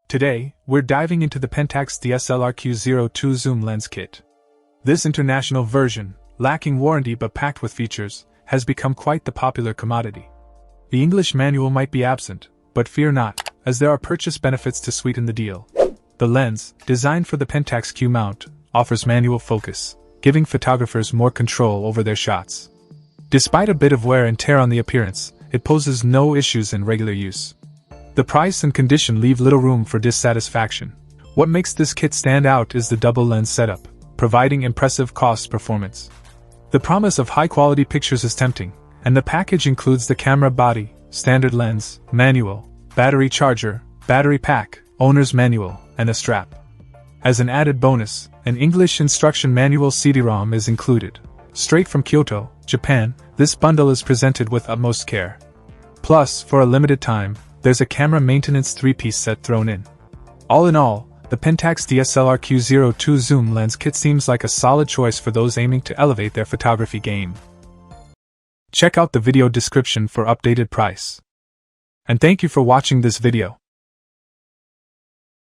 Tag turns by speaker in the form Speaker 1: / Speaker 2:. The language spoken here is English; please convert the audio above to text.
Speaker 1: Today, we're diving into the PENTAX DSLR Q02 zoom lens kit. This international version, lacking warranty but packed with features, has become quite the popular commodity. The English manual might be absent, but fear not, as there are purchase benefits to sweeten the deal. The lens, designed for the PENTAX Q mount, offers manual focus, giving photographers more control over their shots. Despite a bit of wear and tear on the appearance, it poses no issues in regular use. The price and condition leave little room for dissatisfaction. What makes this kit stand out is the double lens setup, providing impressive cost performance. The promise of high-quality pictures is tempting, and the package includes the camera body, standard lens, manual, battery charger, battery pack, owner's manual, and a strap. As an added bonus, an English instruction manual CD-ROM is included. Straight from Kyoto, Japan, this bundle is presented with utmost care. Plus, for a limited time, there's a camera maintenance 3-piece set thrown in. All in all, the PENTAX DSLR Q02 zoom lens kit seems like a solid choice for those aiming to elevate their photography game. Check out the video description for updated price. And thank you for watching this video.